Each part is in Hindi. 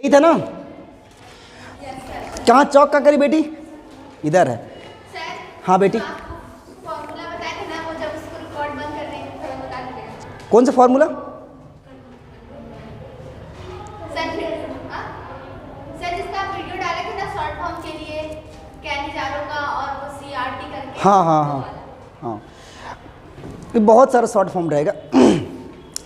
यही था ना? कहाँ चौक का करी बेटी? इधर है। हाँ बेटी, फॉर्मूला बताया था ना वो, जब उसको रिकॉर्ड बंद कर देंगे तो बता दीजिएगा। कौन सा फॉर्मूला? सर जिसका वीडियो डाले थे ना शॉर्ट फॉर्म के लिए कैनिजारो का और वो CRT करके। हाँ हाँ हाँ हाँ, ये बहुत सारा शॉर्ट फॉर्म रहेगा।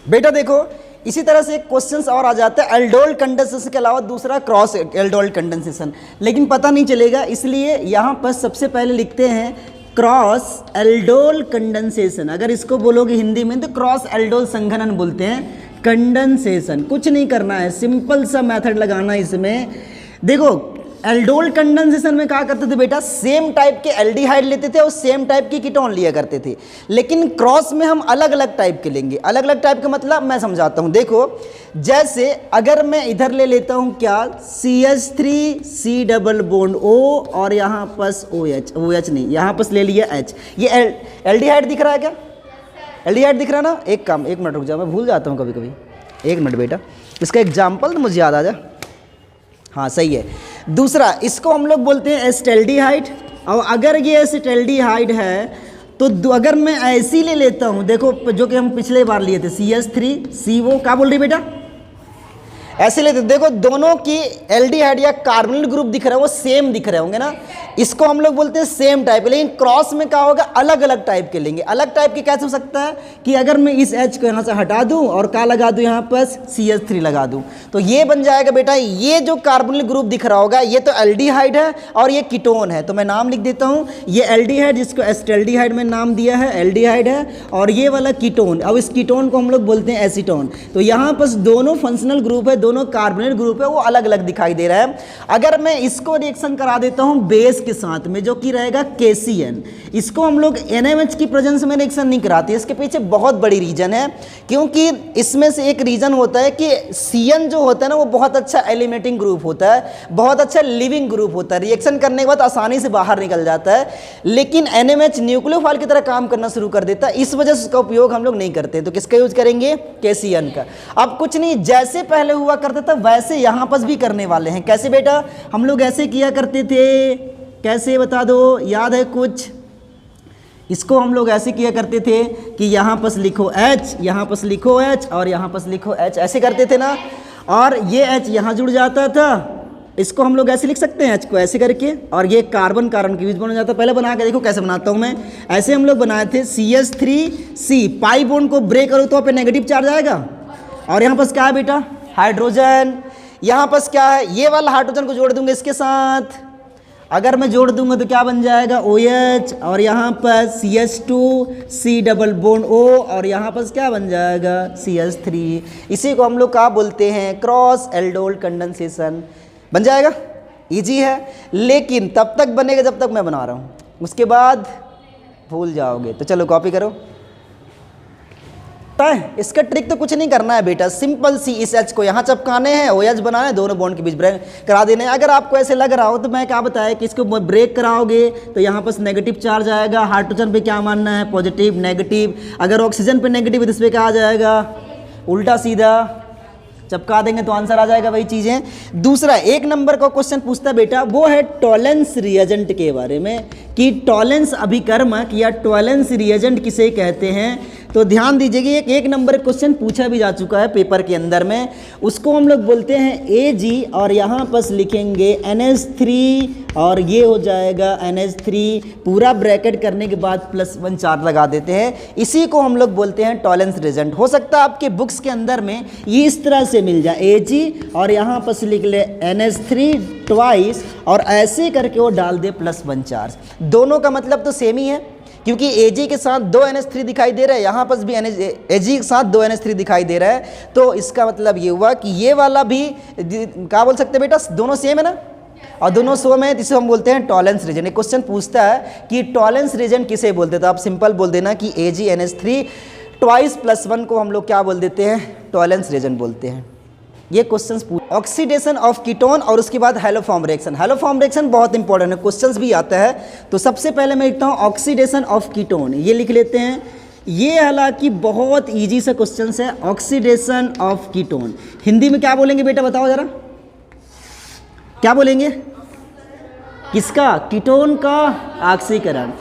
बेटा देखो, इसी तरह से क्वेश्चंस और आ जाता है एल्डोल कंडेंसेशन के अलावा दूसरा क्रॉस एल्डोल कंडेंसेशन, लेकिन पता नहीं चलेगा, इसलिए यहाँ पर सबसे पहले लिखते हैं क्रॉस एल्डोल कंडेंसेशन। अगर इसको बोलोगे हिंदी में तो क्रॉस एल्डोल संघनन बोलते हैं, कंडेंसेशन। कुछ नहीं करना है, सिंपल सा मेथड लगाना है इसमें। देखो एल्डोल कंडेंसेशन में क्या करते थे बेटा, सेम टाइप के एल्डिहाइड लेते थे और सेम टाइप की कीटोन लिया करते थे, लेकिन क्रॉस में हम अलग अलग टाइप के लेंगे। अलग अलग टाइप का मतलब मैं समझाता हूँ। देखो जैसे अगर मैं इधर ले लेता हूँ क्या, CH3C डबल बॉन्ड O और यहाँ पास OH नहीं, यहाँ पास ले लिया H, ये एल्डिहाइड दिख रहा है क्या? एल्डिहाइड दिख रहा है ना? एक काम, 1 मिनट रुक जाओ, मैं भूल जाता हूँ कभी कभी, 1 मिनट बेटा, इसका एग्जाम्पल तो मुझे याद आ जा। हाँ सही है। दूसरा इसको हम लोग बोलते हैं एसिटाल्डिहाइड, और अगर ये एसिटाल्डिहाइड है तो अगर मैं ऐसी ले लेता हूँ, देखो जो कि हम पिछले बार लिए थे CH3CO, क्या बोल रही बेटा, ऐसे लेते, देखो दोनों की एल्डिहाइड या कार्बोनिल ग्रुप दिख रहे हैं, वो सेम दिख रहे होंगे ना, इसको हम लोग बोलते हैं सेम टाइप। लेकिन क्रॉस में क्या होगा, अलग अलग टाइप के लेंगे। अलग टाइप के कैसे हो सकता है कि अगर मैं इस H को यहाँ से हटा दूँ और क्या लगा दूँ, यहाँ पर CH3 लगा दूँ, तो ये बन जाएगा बेटा, ये जो कार्बोनिल ग्रुप दिख रहा होगा ये तो एल्डिहाइड है और ये कीटोन है। तो मैं नाम लिख देता हूँ, ये एल्डिहाइड जिसको एसिटाल्डिहाइड में नाम दिया है, एल्डिहाइड है, और ये वाला कीटोन, अब इस कीटोन को हम लोग बोलते हैं एसीटोन। तो यहाँ पर दोनों फंक्शनल ग्रुप है, दोनों कार्बोनिल ग्रुप है, वो अलग अलग दिखाई दे रहा है। अगर मैं इसको रिएक्शन करा देता हूँ बेस के साथ में, जो कि रहेगा KCN, इसको हम लोग NaMH की प्रेजेंस में रिएक्शन नहीं कराते। इसके पीछे बहुत बड़ी रीजन है, क्योंकि इसमें से एक रीजन होता है कि CN जो होता है ना, वो बहुत अच्छा एलिमेटिंग ग्रुप होता है, बहुत अच्छा लिविंग ग्रुप होता है, रिएक्शन करने के बाद आसानी से बाहर निकल जाता है। लेकिन NaMH न्यूक्लियोफाइल की तरह काम करना शुरू कर देता है, इस वजह से उसका उपयोग हम लोग नहीं करते। तो किसका यूज करेंगे, KCN का। अब कुछ नहीं, जैसे पहले हुआ करता था वैसे यहाँ पर भी करने वाले हैं। कैसे बेटा, हम लोग ऐसे किया करते थे, कैसे बता दो, याद है कुछ? इसको हम लोग ऐसे किया करते थे कि यहाँ पर लिखो H, यहाँ पर लिखो H और यहाँ पर लिखो H, ऐसे करते थे ना, और ये H यहाँ जुड़ जाता था। इसको हम लोग ऐसे लिख सकते हैं H को ऐसे करके, और ये कार्बन कार्बन के बीच बन जाता है। पहले बना के देखो कैसे बनाता हूँ मैं। ऐसे हम लोग बनाए थे CH3C, पाई बॉन्ड को ब्रेक करो तो पे नेगेटिव चार्ज आएगा, और यहाँ पर क्या है बेटा, हाइड्रोजन। यहाँ पर क्या है, ये वाला हाइड्रोजन को जोड़ दूंगा इसके साथ, अगर मैं जोड़ दूंगा तो क्या बन जाएगा, OH, और यहाँ पर CH2C डबल बॉन्ड O, और यहाँ पर क्या बन जाएगा, CH3। इसी को हम लोग क्या बोलते हैं, क्रॉस एल्डोल कंडेंसेशन। बन जाएगा, इजी है, लेकिन तब तक बनेगा जब तक मैं बना रहा हूँ, उसके बाद भूल जाओगे। तो चलो कॉपी करो। इसका ट्रिक तो कुछ नहीं करना है बेटा, सिंपल सी, इस H को यहाँ चिपकाने हैं, OH बनाना है, दोनों बॉन्ड के बीच ब्रेक करा देने हैं। अगर आपको ऐसे लग रहा हो तो मैं क्या बताया कि इसको ब्रेक कराओगे तो यहाँ पर नेगेटिव चार्ज आएगा। हाइड्रोजन पे क्या मानना है, पॉजिटिव नेगेटिव। अगर ऑक्सीजन पे नेगेटिव है तो इस पर क्या आ जाएगा, उल्टा सीधा चिपका देंगे तो आंसर आ जाएगा, वही चीज़ें। दूसरा 1 नंबर का क्वेश्चन पूछता है बेटा, वो है टॉलेंस रिएजेंट के बारे में, कि टॉलेंस अभिकर्मक या टॉलेंस रिएजेंट किसे कहते हैं। तो ध्यान दीजिएगा, एक नंबर क्वेश्चन पूछा भी जा चुका है पेपर के अंदर में, उसको हम लोग बोलते हैं Ag, और यहाँ पर लिखेंगे NH3 और ये हो जाएगा NH3, पूरा ब्रैकेट करने के बाद +1 चार्ज लगा देते हैं। इसी को हम लोग बोलते हैं टॉलेंस रिएजेंट। हो सकता है आपके बुक्स के अंदर में ये इस तरह से मिल जाए, Ag और यहाँ पर लिख ले NH3 ट्वाइस, और ऐसे करके वो डाल दे +1 चार्ज। दोनों का मतलब तो सेम ही है, क्योंकि Ag के साथ 2 NH3 दिखाई दे रहा है, यहाँ पर भी Ag के साथ 2 NH3 दिखाई दे रहा है। तो इसका मतलब ये हुआ कि ये वाला भी क्या बोल सकते हैं बेटा, दोनों सेम है ना, और दोनों सेम है, जिसे हम बोलते हैं टॉलेंस रीजन। एक क्वेश्चन पूछता है कि टॉलेंस रीजन किसे बोलते हैं, तो आप सिंपल बोल देना कि Ag NH3 ट्वाइस +1 को हम लोग क्या बोल देते हैं, टॉलेंस रीजन बोलते हैं। ये क्वेश्चंस पूछ, ऑक्सीडेशन ऑफ कीटोन और उसके बाद हेलोफॉर्म रिएक्शन। हेलोफॉर्म रिएक्शन बहुत इंपॉर्टेंट है, क्वेश्चंस भी आता है। तो सबसे पहले मैं लिखता हूँ ऑक्सीडेशन ऑफ कीटोन, ये लिख लेते हैं। ये हालांकि बहुत इजी सा क्वेश्चन है, ऑक्सीडेशन ऑफ कीटोन। हिंदी में क्या बोलेंगे बेटा, बताओ जरा, क्या बोलेंगे? किसका? कीटोन का ऑक्सीकरण।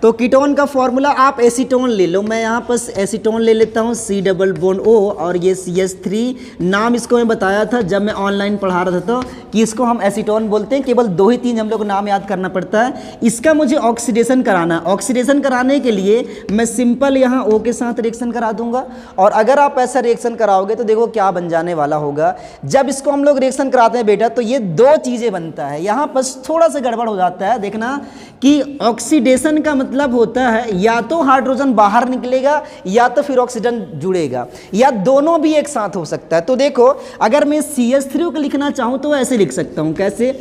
तो कीटोन का फॉर्मूला आप एसीटोन ले लो, मैं यहाँ पर एसीटोन ले लेता हूँ, C डबल बॉन्ड O और ये CH3। नाम इसको मैं बताया था जब मैं ऑनलाइन पढ़ा रहा था तो कि इसको हम एसीटोन बोलते हैं। केवल 2 ही 3 हम लोग को नाम याद करना पड़ता है। इसका मुझे ऑक्सीडेशन कराना, ऑक्सीडेशन कराने के लिए मैं सिंपल यहाँ O के साथ रिएक्शन करा दूंगा। और अगर आप ऐसा रिएक्शन कराओगे तो देखो क्या बन जाने वाला होगा। जब इसको हम लोग रिएक्शन कराते हैं बेटा तो ये 2 चीज़ें बनता है। यहाँ पर थोड़ा सा गड़बड़ हो जाता है, देखना कि ऑक्सीडेशन का मतलब होता है या तो हाइड्रोजन बाहर निकलेगा या तो फिर ऑक्सीजन जुड़ेगा, या दोनों भी एक साथ हो सकता है। तो देखो अगर मैं CH3 को लिखना चाहूँ तो ऐसे लिख सकता हूँ, कैसे?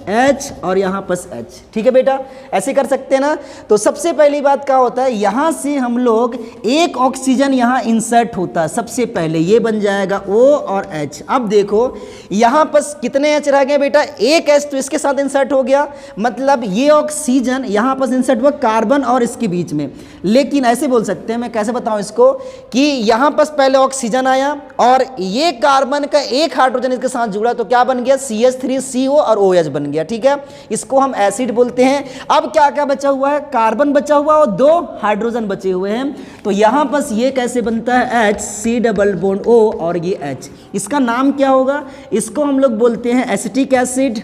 H और यहाँ पर H। ठीक है बेटा, ऐसे कर सकते हैं ना। तो सबसे पहली बात क्या होता है, यहाँ से हम लोग एक ऑक्सीजन यहाँ इंसर्ट होता है। सबसे पहले ये बन जाएगा O और H। अब देखो यहाँ पर कितने H रह गए बेटा? एक H तो इसके साथ इंसर्ट हो गया, मतलब ये ऑक्सीजन यहाँ पर इंसर्ट हुआ कार्बन और इसके बीच में। लेकिन ऐसे बोल सकते हैं, मैं कैसे बताऊं इसको, कि यहाँ पर पहले ऑक्सीजन आया और ये कार्बन का एक हाइड्रोजन इसके साथ जुड़ा तो क्या बन गया? CH3CO और OH बन गया। ठीक है, इसको हम एसिड बोलते हैं। अब क्या क्या बचा हुआ है? कार्बन बचा हुआ और 2 हाइड्रोजन बचे हुए हैं। तो यहाँ पर ये कैसे बनता है? H C double bond O और ये H। इसका नाम क्या होगा? इसको हम लोग बोलते हैं एसिटिक एसिड।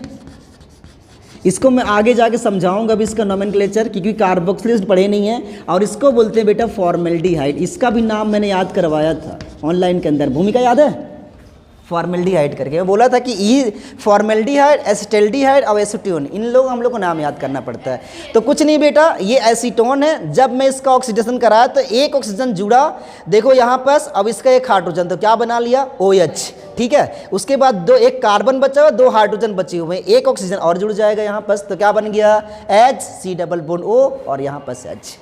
इसको मैं आगे जाके समझाऊंगा अभी इसका नोमेनक्लेचर, क्योंकि कार्बोक्सिलेज पढ़े नहीं है। और इसको बोलते हैं बेटा फॉर्मेल्डिहाइड। इसका भी नाम मैंने याद करवाया था ऑनलाइन के अंदर, भूमिका याद है? फॉर्मेल्डिहाइड करके मैं बोला था कि ई फॉर्मेल्डिहाइड, एसिटल्डिहाइड और एसीटोन, इन लोग हम लोग को नाम याद करना पड़ता है। तो कुछ नहीं बेटा, ये एसीटोन है। जब मैं इसका ऑक्सीडेशन कराया तो एक ऑक्सीजन जुड़ा, देखो यहाँ पर, अब इसका एक हाइड्रोजन तो क्या बना लिया? OH। ठीक है, उसके बाद एक कार्बन बचा हुआ, 2 हाइड्रोजन बचे हुए, एक ऑक्सीजन और जुड़ जाएगा यहाँ पर, तो क्या बन गया? H C double bond O और यहाँ पर H।